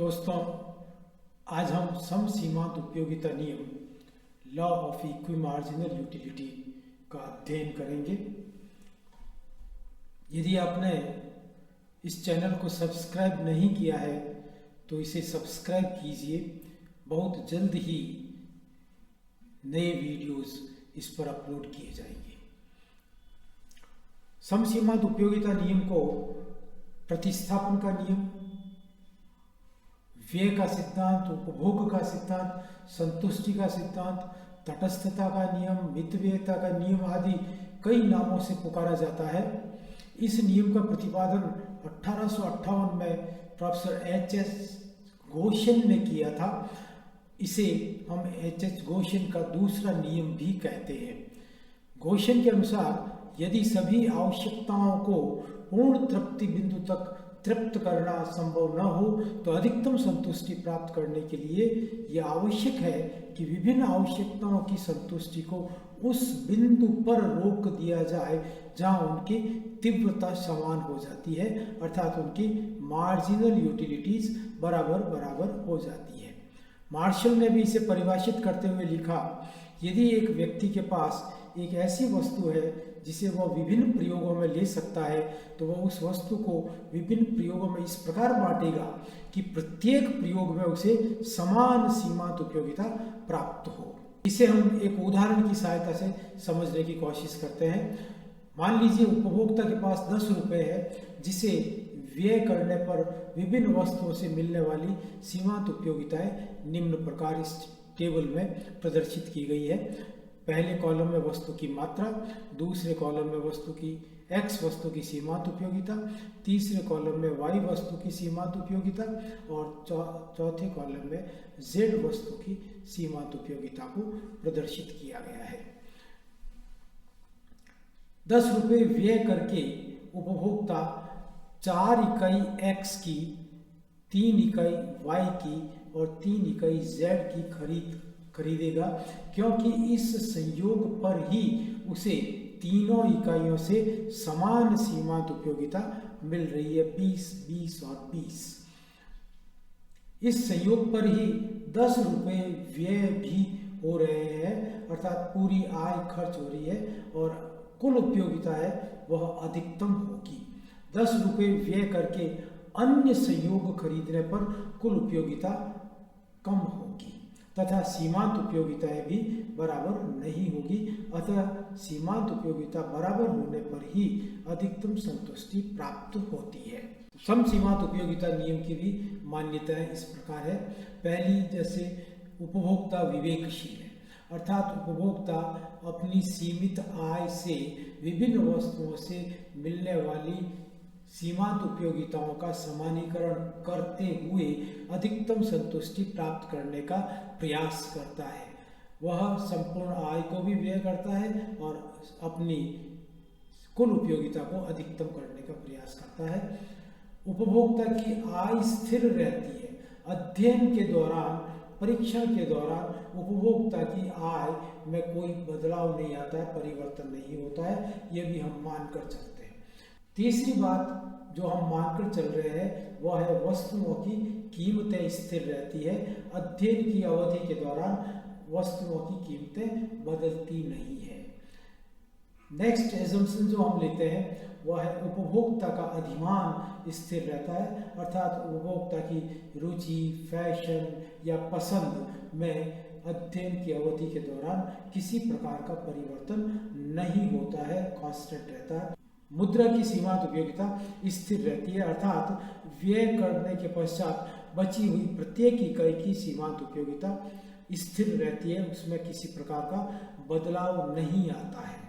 दोस्तों, आज हम सम सीमांत उपयोगिता नियम लॉ ऑफ इक्विमार्जिनल यूटिलिटी का अध्ययन करेंगे। यदि आपने इस चैनल को सब्सक्राइब नहीं किया है तो इसे सब्सक्राइब कीजिए। बहुत जल्द ही नए वीडियोस इस पर अपलोड किए जाएंगे। सम सीमांत उपयोगिता नियम को प्रतिस्थापन का नियम, व्यय का सिद्धांत, उपभोग का सिद्धांत, संतुष्टि का सिद्धांत, तटस्थता का नियम, मितव्ययता का नियम आदि कई नामों से पुकारा जाता है। इस नियम का प्रतिपादन 1858 में प्रोफेसर एच.एस. गोशन ने किया था। इसे हम एच.एस. गोशन का दूसरा नियम भी कहते हैं। गोशन के अनुसार यदि सभी आवश्यकताओं को पूर्ण तृप्ति बिंदु तक तृप्त करना संभव न हो तो अधिकतम संतुष्टि प्राप्त करने के लिए यह आवश्यक है कि विभिन्न आवश्यकताओं की संतुष्टि को उस बिंदु पर रोक दिया जाए जहां उनकी तीव्रता समान हो जाती है, अर्थात उनकी मार्जिनल यूटिलिटीज बराबर बराबर हो जाती है। मार्शल ने भी इसे परिभाषित करते हुए लिखा, यदि एक व्यक्ति के पास एक ऐसी वस्तु है जिसे वह विभिन्न प्रयोगों में ले सकता है तो वह उस वस्तु को विभिन्न प्रयोगों में इस प्रकार बांटेगा कि प्रत्येक प्रयोग में उसे समान सीमांत उपयोगिता प्राप्त हो। इसे हम एक उदाहरण की सहायता से समझने की कोशिश करते हैं। मान लीजिए उपभोक्ता के पास 10 रुपये है जिसे व्यय करने पर विभिन्न वस्तुओं से मिलने वाली सीमांत उपयोगिताएं निम्न प्रकार इस टेबल में प्रदर्शित की गई है। पहले कॉलम में वस्तु की मात्रा, दूसरे कॉलम में वस्तु की x वस्तु की सीमांत उपयोगिता, तीसरे कॉलम में y वस्तु की सीमांत उपयोगिता और चौथे कॉलम में z वस्तु की सीमांत उपयोगिता को प्रदर्शित किया गया है। 10 रुपये व्यय करके उपभोक्ता 4 इकाई x की, 3 इकाई y की और 3 इकाई z की खरीदेगा, क्योंकि इस संयोग पर ही उसे तीनों इकाइयों से समान सीमांत उपयोगिता मिल रही है, 20, 20 और 20। इस संयोग पर ही 10 रुपये व्यय भी हो रहे हैं, अर्थात पूरी आय खर्च हो रही है और कुल उपयोगिता है वह अधिकतम होगी। 10 रुपये व्यय करके अन्य संयोग खरीदने पर कुल उपयोगिता कम होगी तथा सीमांत उपयोगिताएं भी बराबर नहीं होगी। अतः सीमांत उपयोगिता बराबर होने पर ही अधिकतम संतुष्टि प्राप्त होती है। सम सीमांत उपयोगिता नियम की भी मान्यताएं इस प्रकार है। पहली, जैसे उपभोक्ता विवेकशील है, अर्थात उपभोक्ता अपनी सीमित आय से विभिन्न वस्तुओं से मिलने वाली सीमांत उपयोगिताओं का समानीकरण करते हुए अधिकतम संतुष्टि प्राप्त करने का प्रयास करता है। वह संपूर्ण आय को भी व्यय करता है और अपनी कुल उपयोगिता को अधिकतम करने का प्रयास करता है। उपभोक्ता की आय स्थिर रहती है। अध्ययन के दौरान, परीक्षण के दौरान उपभोक्ता की आय में कोई बदलाव नहीं आता है, परिवर्तन नहीं होता है, यह भी हम मानकर चलते हैं। तीसरी बात जो हम मानकर चल रहे हैं वह है वस्तुओं की कीमतें स्थिर रहती है। अध्ययन की अवधि के दौरान वस्तुओं की कीमतें बदलती नहीं है। नेक्स्ट एजम्पशन जो हम लेते हैं वह है उपभोक्ता का अधिमान स्थिर रहता है, अर्थात उपभोक्ता की रुचि, फैशन या पसंद में अध्ययन की अवधि के दौरान किसी प्रकार का परिवर्तन नहीं होता है, कांस्टेंट रहता है। मुद्रा की सीमांत उपयोगिता स्थिर रहती है, अर्थात व्यय करने के पश्चात बची हुई प्रत्येक इकाई की सीमांत उपयोगिता स्थिर रहती है, उसमें किसी प्रकार का बदलाव नहीं आता है।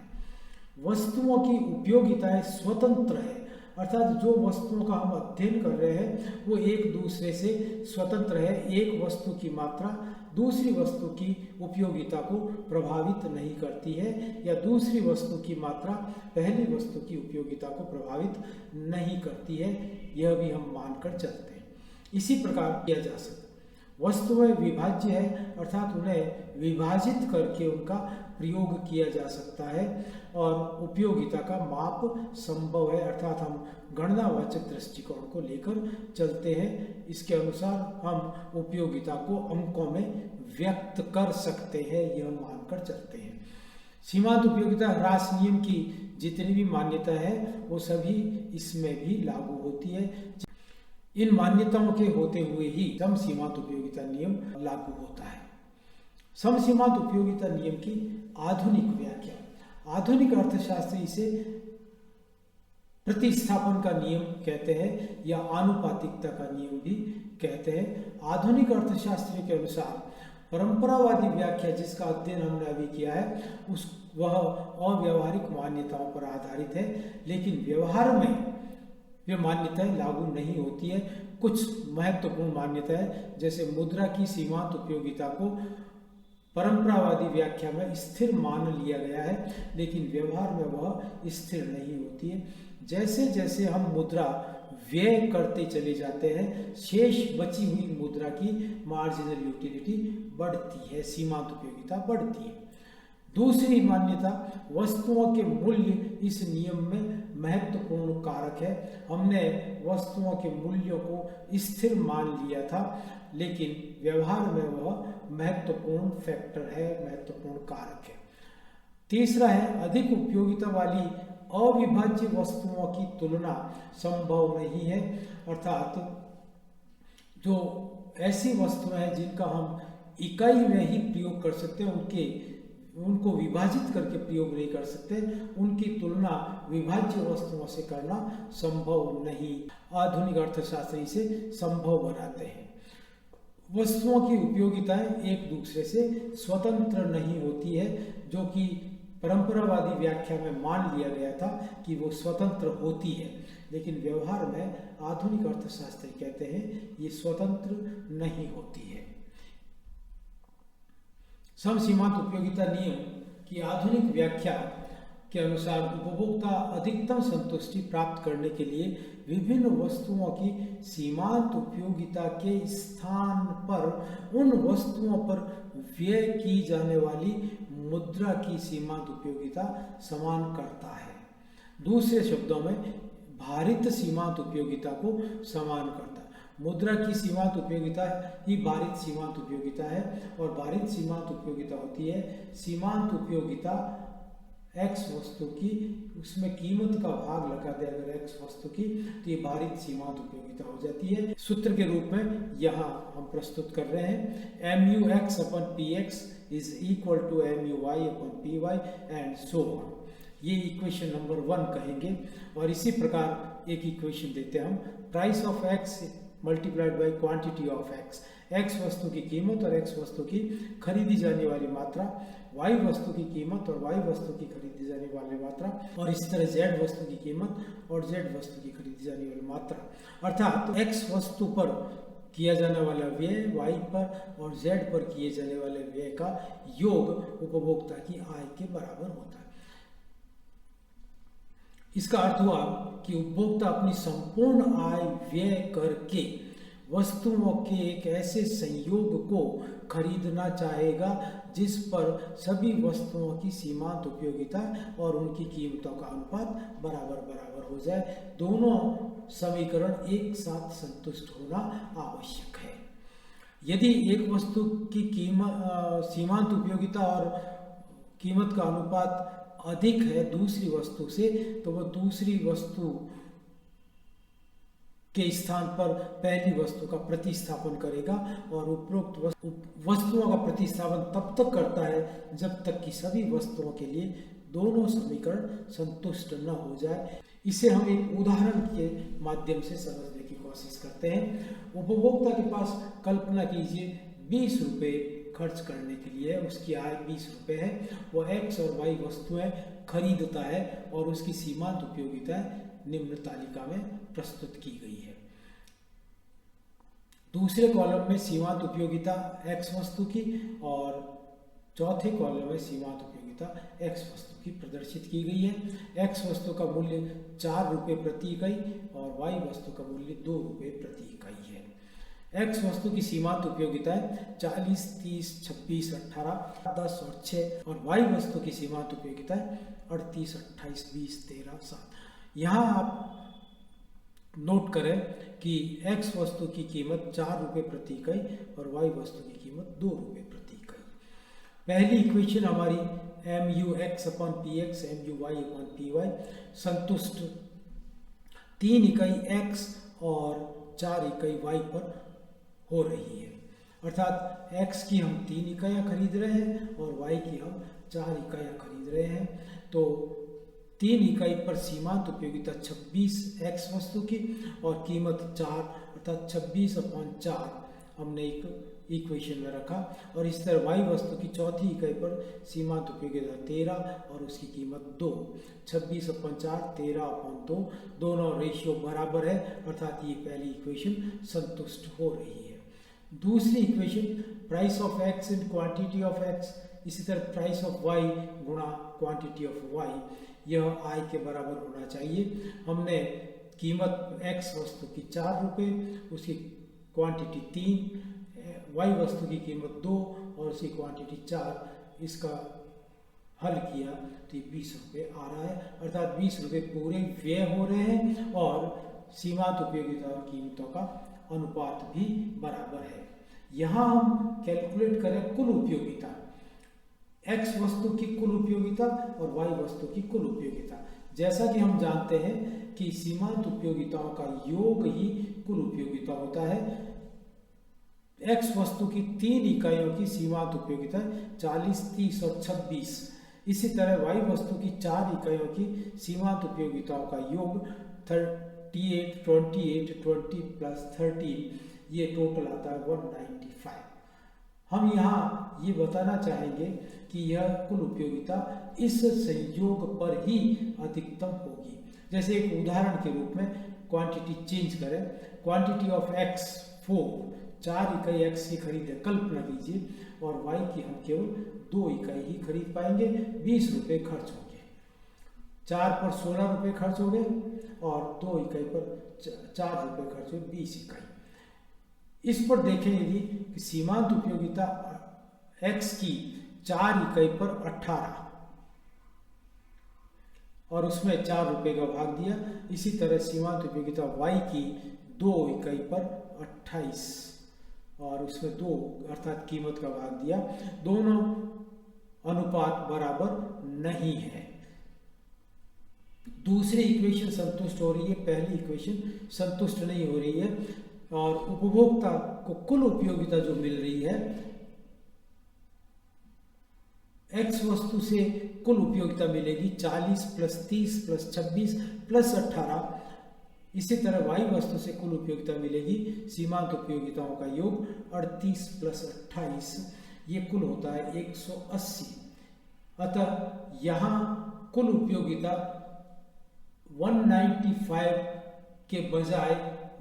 वस्तुओं की उपयोगिताएं स्वतंत्र है, अर्थात जो वस्तुओं का हम अध्ययन कर रहे हैं वो एक दूसरे से स्वतंत्र है। एक वस्तु की मात्रा दूसरी वस्तु की उपयोगिता को प्रभावित नहीं करती है या दूसरी वस्तु की मात्रा पहली वस्तु की उपयोगिता को प्रभावित नहीं करती है, यह भी हम मानकर चलते हैं। इसी प्रकार किया जा सकता है। वस्तुएं विभाज्य है, अर्थात उन्हें विभाजित करके उनका प्रयोग किया जा सकता है और उपयोगिता का माप संभव है, अर्थात हम गणनावाचक दृष्टिकोण को लेकर चलते हैं। इसके अनुसार हम उपयोगिता को अंकों में व्यक्त कर सकते हैं, यह मानकर चलते हैं। सीमांत उपयोगिता ह्रास नियम की जितनी भी मान्यता है वो सभी इसमें भी लागू होती है। इन मान्यताओं के होते हुए ही सम सीमांत उपयोगिता नियम लागू होता है। सम सीमांत उपयोगिता नियम की आधुनिक व्याख्या। आधुनिक अर्थशास्त्री इसे प्रतिस्थापन का नियम कहते हैं या आनुपातिकता का नियम भी कहते हैं। आधुनिक अर्थशास्त्र के अनुसार परंपरावादी व्याख्या, जिसका अध्ययन हमने अभी किया है, वह अव्यावहारिक मान्यताओं पर आधारित है, लेकिन व्यवहार में वे मान्यताएं लागू नहीं होती है। कुछ महत्वपूर्ण मान्यताएं जैसे मुद्रा की सीमांत उपयोगिता को परंपरावादी व्याख्या में स्थिर मान लिया गया है, लेकिन व्यवहार में वह स्थिर नहीं होती है। जैसे जैसे हम मुद्रा व्यय करते चले जाते हैं, शेष बची हुई मुद्रा की मार्जिनल यूटिलिटी बढ़ती है, सीमांत उपयोगिता बढ़ती है। दूसरी मान्यता, वस्तुओं के मूल्य इस नियम में महत्वपूर्ण कारक है। हमने वस्तुओं के मूल्यों को स्थिर मान लिया था, लेकिन व्यवहार में वह महत्वपूर्ण फैक्टर है, महत्वपूर्ण कारक है। तीसरा है, अधिक उपयोगिता वाली अविभाज्य वस्तुओं की तुलना संभव नहीं है, अर्थात जो ऐसी वस्तुएं हैं जिनका हम इकाई में ही प्रयोग कर सकते हैं, उनको विभाजित करके प्रयोग नहीं कर सकते, उनकी तुलना विभाज्य वस्तुओं से करना संभव नहीं। आधुनिक अर्थशास्त्री इसे संभव बनाते हैं। वस्तुओं की उपयोगिताएं एक दूसरे से स्वतंत्र नहीं होती है, जो कि परंपरावादी व्याख्या में मान लिया गया था कि वो स्वतंत्र होती है, लेकिन व्यवहार में आधुनिक अर्थशास्त्री कहते हैं ये स्वतंत्र नहीं होती है। सम सीमांत उपयोगिता नियम की आधुनिक व्याख्या के अनुसार उपभोक्ता अधिकतम संतुष्टि प्राप्त करने के लिए विभिन्न वस्तुओं की सीमांत उपयोगिता के स्थान पर उन वस्तुओं पर व्यय की जाने वाली मुद्रा की सीमांत उपयोगिता समान करता है। दूसरे शब्दों में भारित सीमांत उपयोगिता को समान करता है। मुद्रा की सीमांत उपयोगिता ही भारित सीमांत उपयोगिता है, और भारित सीमांत उपयोगिता होती है सीमांत उपयोगिता x वस्तु की, उसमें कीमत का भाग लगा दे अगर x वस्तु की, तो ये भारित सीमांत उपयोगिता हो जाती है। सूत्र के रूप में यहाँ हम प्रस्तुत कर रहे हैं, MUX upon PX is equal to MUY upon PY and so on। ये इक्वेशन नंबर 1 कहेंगे। और इसी प्रकार एक इक्वेशन देते हैं हम, price of x multiplied by quantity of x वस्तु की कीमत और x वस्तु की खरीदी जाने वाली मात्रा, y वस्तु की कीमत और y वस्तु की खरीदी जाने वाली मात्रा, और इस तरह z वस्तु की कीमत और z वस्तु की खरीदी जाने वाली मात्रा, अर्थात x वस्तु पर किया जाने वाला व्यय y पर और z पर किए जाने वाले व्यय का योग उपभोक्ता की आय के बराबर होता है। इसका अर्थ हुआ कि उपभोक्ता अपनी संपूर्ण आय व्यय करके वस्तुओं के एक ऐसे संयोग को खरीदना चाहेगा जिस पर सभी वस्तुओं की सीमांत उपयोगिता और उनकी कीमतों का अनुपात बराबर बराबर हो जाए। दोनों समीकरण एक साथ संतुष्ट होना आवश्यक है। यदि एक वस्तु की कीमत सीमांत उपयोगिता और कीमत का अनुपात अधिक है दूसरी वस्तु से, तो वह दूसरी वस्तु के स्थान पर पहली वस्तु का प्रतिस्थापन करेगा, और उपरोक्त वस्तुओं का प्रतिस्थापन तब तक करता है जब तक कि सभी वस्तुओं के लिए दोनों समीकरण संतुष्ट न हो जाए। इसे हम एक उदाहरण के माध्यम से समझने की कोशिश करते हैं। उपभोक्ता के पास कल्पना कीजिए 20 रुपये खर्च करने के लिए, उसकी आय 20 रुपये है, वो x और y वस्तुएं खरीदता है और उसकी सीमांत उपयोगिता निम्न तालिका में प्रस्तुत की गई है। दूसरे कॉलम में सीमांत उपयोगिता x वस्तु की और चौथे कॉलम में सीमांत उपयोगिता x वस्तु की प्रदर्शित की गई है। x वस्तु का मूल्य 4 रुपये प्रति इकाई और y वस्तु का मूल्य 2 रुपये प्रति इकाई है। एक्स वस्तु की सीमांत उपयोगिता है 40, 30, 26, 18, 10 और 6 और वाई वस्तु की सीमांत उपयोगिता है 38, 28, 20, 13, 7। यहाँ आप नोट करें कि एक्स वस्तु की कीमत 4 रुपये प्रति इकाई और वाई वस्तु की कीमत 2 रुपये प्रति इकाई। पहली इक्वेशन हमारी mu(x/px mu(y/py) संतुष्ट 3 इकाई x और 4 इकाई y पर हो रही है, अर्थात x की हम 3 इकाइयाँ खरीद रहे हैं और y की हम 4 इकाइयाँ खरीद रहे हैं। तो 3 इकाई पर सीमांत उपयोगिता 26 x वस्तु की और कीमत 4 अर्थात 26/4 हमने एक इक्वेशन में रखा। और इस तरह y वस्तु की चौथी इकाई पर सीमांत उपयोगिता 13 और उसकी कीमत 2, 26/4 13/2, दोनों रेशियो बराबर है, अर्थात ये पहली इक्वेशन संतुष्ट हो रही है। दूसरी equation price of x in quantity of x, इसी तरह प्राइस ऑफ y गुणा क्वांटिटी ऑफ y, यह I के बराबर होना चाहिए। हमने कीमत x वस्तु की 4 रुपये, उसकी क्वांटिटी 3, y वस्तु की कीमत 2 और उसकी क्वांटिटी 4, इसका हल किया तो 20 रुपये आ रहा है, अर्थात 20 रुपये पूरे व्यय हो रहे हैं और सीमांत उपयोगिता और कीमतों का अनुपात भी बराबर है। यहाँ हम कैलकुलेट करें कुल उपयोगिता, x वस्तु की कुल उपयोगिता और y वस्तु की कुल उपयोगिता। जैसा कि हम जानते हैं कि सीमांत उपयोगिताओं का योग ही कुल उपयोगिता होता है। x वस्तु की 3 इकाइयों की सीमांत उपयोगिता 40, 30 और 26। इसी तरह y वस्तु की 4 इकाइयों की सीमांत उपयोगिताओं का योग 38, 28, 20 प्लस 13, ये टोटल आता है 195। हम यहाँ ये बताना चाहेंगे कि यह कुल उपयोगिता इस संयोग पर ही अधिकतम होगी। जैसे एक उदाहरण के रूप में क्वांटिटी चेंज करें, क्वांटिटी ऑफ x 4, 4 इकाई x की खरीद है, कल्पना कीजिए, और y की हम केवल 2 इकाई ही खरीद पाएंगे, 20 रुपये खर्च होंगे। 4 पर 16 रुपये खर्च हो गए और 2 इकाई पर 4 रुपये खर्च हुए, 20 इकाई। इस पर देखें यदि सीमांत उपयोगिता x की 4 इकाई पर 18 और उसमें 4 रुपये का भाग दिया, इसी तरह सीमांत उपयोगिता y की 2 इकाई पर 28 और उसमें 2 अर्थात कीमत का भाग दिया, दोनों अनुपात बराबर नहीं है। दूसरी इक्वेशन संतुष्ट हो रही है, पहली इक्वेशन संतुष्ट नहीं हो रही है और उपभोक्ता को कुल उपयोगिता जो मिल रही है x वस्तु से कुल उपयोगिता मिलेगी 40 प्लस 30 प्लस 26 प्लस 18। इसी तरह y वस्तु से कुल उपयोगिता मिलेगी सीमांत उपयोगिताओं का योग 38 प्लस 28, ये कुल होता है 180। अतः यहाँ कुल उपयोगिता 195 के बजाय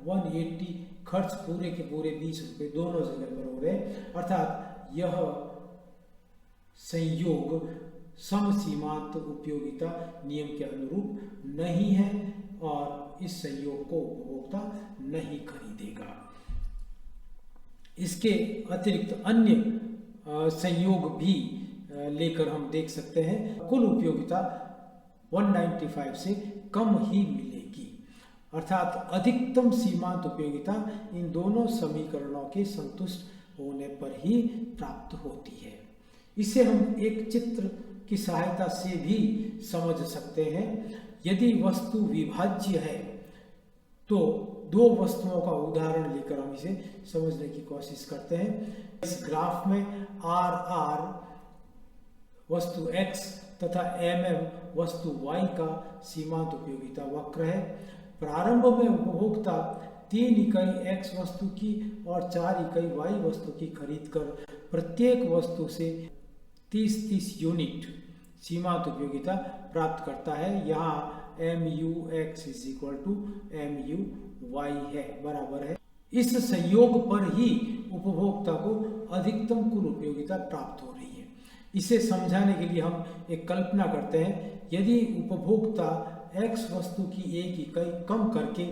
180 खर्च पूरे के पूरे 20 रुपये दोनों जगह पर हो रहे, अर्थात यह संयोग समसीमांत उपयोगिता नियम के अनुरूप नहीं है और इस संयोग को उपभोक्ता नहीं खरीदेगा। इसके अतिरिक्त अन्य संयोग भी लेकर हम देख सकते हैं। कुल उपयोगिता 195 से कम ही मिलेगी, अर्थात अधिकतम सीमांत उपयोगिता इन दोनों समीकरणों के संतुष्ट होने पर ही प्राप्त होती है। इसे हम एक चित्र की सहायता से भी समझ सकते हैं। यदि वस्तु विभाज्य है तो दो वस्तुओं का उदाहरण लेकर हम इसे समझने की कोशिश करते हैं। इस ग्राफ में RR वस्तु X तथा MM वस्तु Y का सीमांत उपयोगिता वक्र है। प्रारंभ में उपभोक्ता 3 इकाई X वस्तु की और 4 इकाई Y वस्तु की खरीद कर प्रत्येक वस्तु से 30-30 यूनिट सीमांत उपयोगिता प्राप्त करता है। यहाँ MUX = MUY है, बराबर है। इस संयोग पर ही उपभोक्ता को अधिकतम कुल उपयोगिता प्राप्त हो रही है। इसे समझाने के लिए हम एक कल्पना करते हैं। यदि उपभोक्ता X वस्तु की 1 इकाई कम करके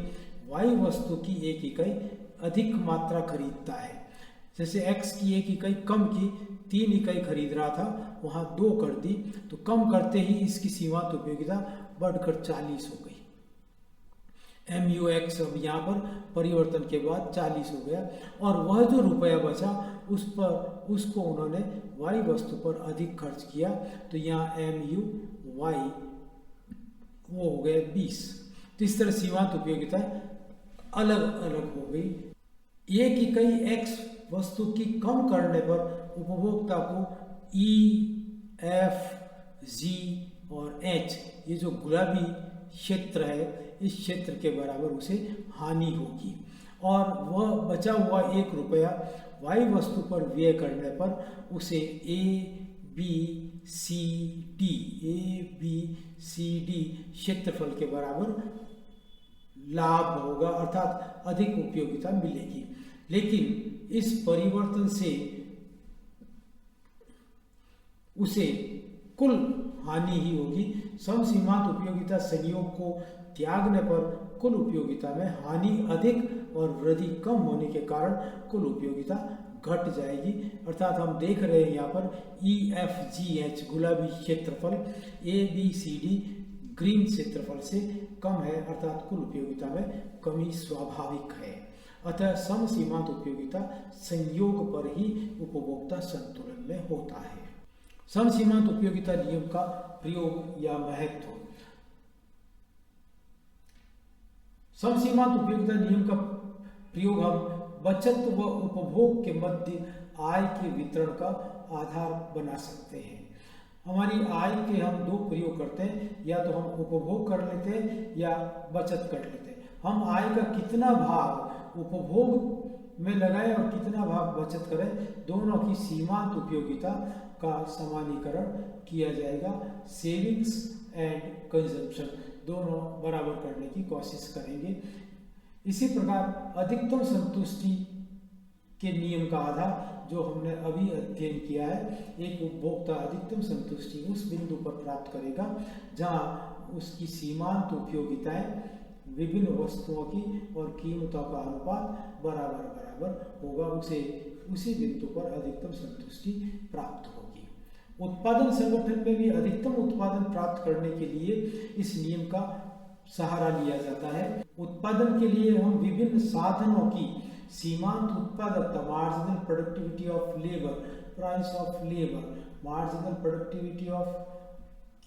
Y वस्तु की 1 इकाई अधिक मात्रा खरीदता है, जैसे x की 1 इकाई कम की 3 इकाई खरीद रहा था, वहाँ 2 कर दी, तो कम करते ही इसकी सीमांत उपयोगिता बढ़कर 40 हो गई। MUX अब यहाँ पर परिवर्तन के बाद 40 हो गया, और वह जो रुपया बचा उसको उन्होंने Y वस्तु पर अधिक खर्च किया, तो यहाँ MUY वो हो गया 20। तो इस तरह सीमांत उपयोगिता अलग अलग हो गई। एक इकाई x वस्तु की कम करने पर उपभोक्ता को E, F, G और H, ये जो गुलाबी क्षेत्र है, इस क्षेत्र के बराबर उसे हानि होगी, और वह बचा हुआ 1 रुपया Y वस्तु पर व्यय करने पर उसे A, B, C, D क्षेत्रफल के बराबर लाभ होगा, अर्थात अधिक उपयोगिता मिलेगी। लेकिन इस परिवर्तन से उसे कुल हानि ही होगी। समसीमांत उपयोगिता संयोग को त्यागने पर कुल उपयोगिता में हानि अधिक और वृद्धि कम होने के कारण कुल उपयोगिता घट जाएगी। अर्थात हम देख रहे हैं यहाँ पर EFGH गुलाबी क्षेत्रफल ABCD ग्रीन क्षेत्रफल से कम है, अर्थात कुल उपयोगिता में कमी स्वाभाविक है। अतः समसीमांत उपयोगिता संयोग पर ही उपभोक्ता संतुलन में होता है। समसीमांत उपयोगिता नियम का प्रयोग या महत्व। समसीमांत उपयोगिता नियम का प्रयोग हम बचत व उपभोग के मध्य आय के वितरण का आधार बना सकते हैं। हमारी आय के हम 2 प्रयोग करते हैं, या तो हम उपभोग कर लेते हैं या बचत कर लेते हैं। हम आय का कितना भाग उपभोग में लगाएं और कितना भाग बचत करें, दोनों की सीमांत उपयोगिता का समानीकरण किया जाएगा। सेविंग्स एंड कंजम्पशन दोनों बराबर करने की कोशिश करेंगे। इसी प्रकार अधिकतम संतुष्टि के नियम का आधार जो हमने अभी अध्ययन किया है, एक उपभोक्ता अधिकतम संतुष्टि उस बिंदु पर प्राप्त करेगा जहां उसकी सीमांत उपयोगिताएं विभिन्न वस्तुओं की और कीमतों का अनुपात बराबर होगा, उसे उसी बिंदु पर अधिकतम संतुष्टि प्राप्त होगी। उत्पादन संगठन में भी अधिकतम उत्पादन प्राप्त करने के लिए इस नियम का सहारा लिया जाता है। उत्पादन के लिए हम विभिन्न साधनों की सीमांत उत्पादकता, marginal productivity of labour, price of labour, marginal productivity of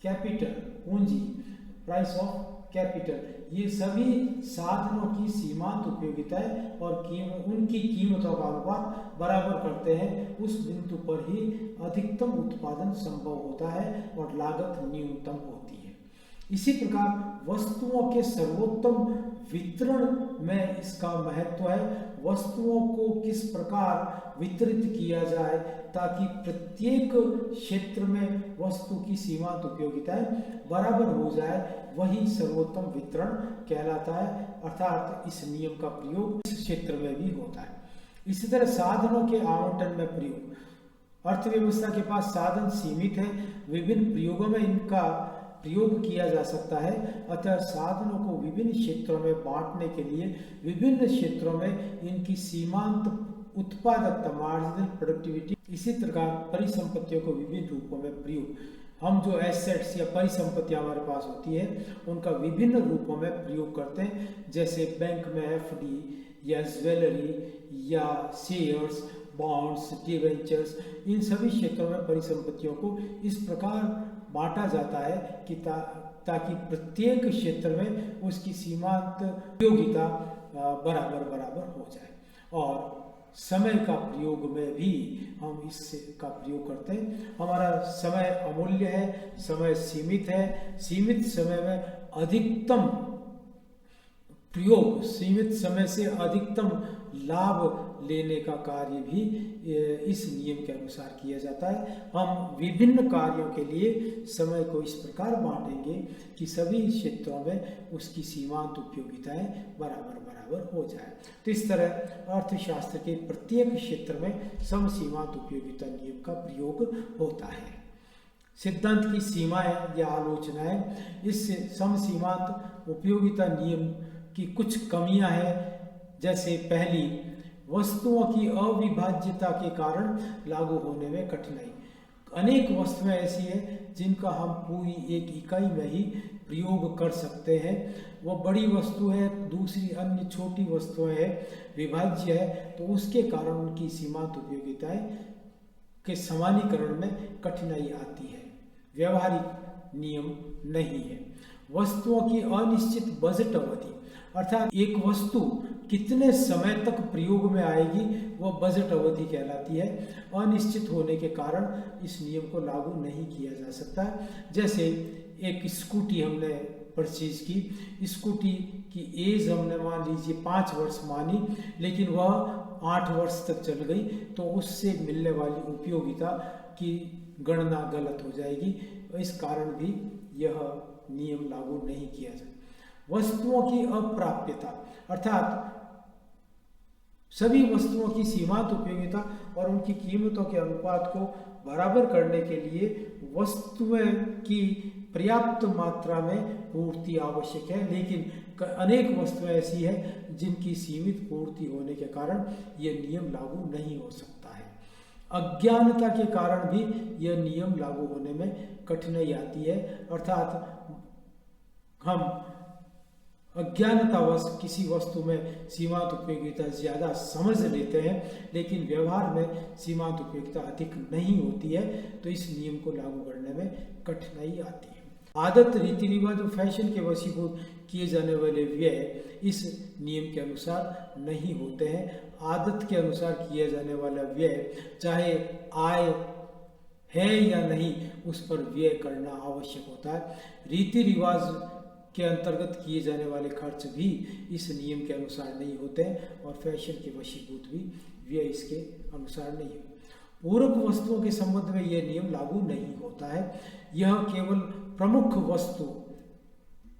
capital, पूंजी, प्राइस ऑफ कैपिटल, ये सभी साधनों की सीमांत उपयोगिताएं और उनकी कीमतों का अनुपात बराबर करते हैं। उस बिंदु पर ही अधिकतम उत्पादन संभव होता है और लागत न्यूनतम होती है। इसी प्रकार वस्तुओं के सर्वोत्तम वितरण में इसका महत्व है। वस्तुओं को किस प्रकार वितरित किया जाए ताकि प्रत्येक क्षेत्र में वस्तु की सीमांत उपयोगिताएं बराबर हो जाए, वही सर्वोत्तम वितरण कहलाता है। अर्थात इस नियम का प्रयोग इस क्षेत्र में भी होता है। इसी तरह साधनों के आवंटन में प्रयोग। अर्थव्यवस्था के पास साधन सीमित है, विभिन्न प्रयोगों में इनका प्रयोग किया जा सकता है। अतः साधनों को विभिन्न क्षेत्रों में बांटने के लिए विभिन्न क्षेत्रों में इनकी सीमांत उत्पादकता, मार्जिनल प्रोडक्टिविटी, इसी प्रकार परिसंपत्तियों को विभिन्न रूपों में प्रयोग। हम जो एसेट्स या परिसंपत्तियां हमारे पास होती है उनका विभिन्न रूपों में प्रयोग करते हैं, जैसे बैंक में FD या ज्वेलरी या शेयर्स, बॉन्ड्स, डिवेंचर्स, इन सभी क्षेत्रों में परिसंपत्तियों को इस प्रकार बांटा जाता है कि ताकि प्रत्येक क्षेत्र में उसकी सीमांत उपयोगिता बराबर हो जाए। और समय का प्रयोग में भी हम इससे का प्रयोग करते हैं। हमारा समय अमूल्य है, समय सीमित है। सीमित समय में अधिकतम प्रयोग, सीमित समय से अधिकतम लाभ लेने का कार्य भी इस नियम के अनुसार किया जाता है। हम विभिन्न कार्यों के लिए समय को इस प्रकार बांटेंगे कि सभी क्षेत्रों में उसकी सीमांत उपयोगिताएं बराबर हो जाए। तो इस तरह अर्थशास्त्र के प्रत्येक क्षेत्र में समसीमांत उपयोगिता नियम का प्रयोग होता है। सिद्धांत की सीमाएं या आलोचनाएं। इस समसीमांत उपयोगिता नियम की कुछ कमियां हैं, जैसे पहली, वस्तुओं की अविभाज्यता के कारण लागू होने में कठिनाई। अनेक वस्तुएं ऐसी हैं जिनका हम पूरी एक इकाई में ही प्रयोग कर सकते हैं। वह बड़ी वस्तु है, दूसरी अन्य छोटी वस्तुएं हैं, विभाज्य है, तो उसके कारण उनकी सीमांत उपयोगिताएं के समानीकरण में कठिनाई आती है। व्यवहारिक नियम नहीं है। वस्तुओं की अनिश्चित बजट अवधि, अर्थात एक वस्तु कितने समय तक प्रयोग में आएगी वह बजट अवधि कहलाती है। अनिश्चित होने के कारण इस नियम को लागू नहीं किया जा सकता। जैसे एक स्कूटी हमने परचेज की, स्कूटी की एज हमने मान लीजिए 5 वर्ष मानी, लेकिन वह 8 वर्ष तक चल गई, तो उससे मिलने वाली उपयोगिता की गणना गलत हो जाएगी। इस कारण भी यह नियम लागू नहीं किया जाए। वस्तुओं की अप्राप्यता, अर्थात सभी वस्तुओं की सीमांत उपयोगिता और उनकी कीमतों के अनुपात को बराबर करने के लिए वस्तुएं की पर्याप्त मात्रा में पूर्ति आवश्यक है, लेकिन अनेक वस्तुएं ऐसी हैं जिनकी सीमित पूर्ति होने के कारण यह नियम लागू नहीं हो सकता है। अज्ञानता के कारण भी यह नियम लागू होने में कठिनाई आती है, अर्थात हम अज्ञानतावश किसी वस्तु में सीमांत उपयोगिता ज़्यादा समझ लेते हैं, लेकिन व्यवहार में सीमांत उपयोगिता अधिक नहीं होती है, तो इस नियम को लागू करने में कठिनाई आती है। आदत, रीति रिवाज और फैशन के वशीभूत किए जाने वाले व्यय इस नियम के अनुसार नहीं होते हैं। आदत के अनुसार किया जाने वाला व्यय, चाहे आय है या नहीं, उस पर व्यय करना आवश्यक होता है। रीति रिवाज के अंतर्गत किए जाने वाले खर्च भी इस नियम के अनुसार नहीं होते हैं और फैशन के वशीभूत भी व्यय इसके अनुसार नहीं है। पूरक वस्तुओं के संबंध में यह नियम लागू नहीं होता है। यह केवल प्रमुख वस्तु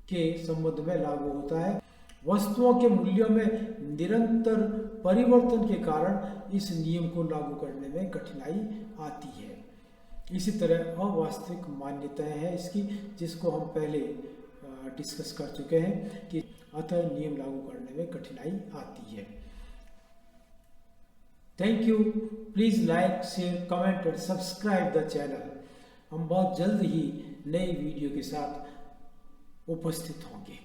के संबंध में लागू होता है। वस्तुओं के मूल्यों में निरंतर परिवर्तन के कारण इस नियम को लागू करने में कठिनाई आती है। इसी तरह अवास्तविक मान्यताएं हैं इसकी, जिसको हम पहले डिस्कस कर चुके हैं कि अतः नियम लागू करने में कठिनाई आती है। Thank you. Please like, share, comment और सब्सक्राइब द चैनल। हम बहुत जल्द ही नई वीडियो के साथ उपस्थित होंगे।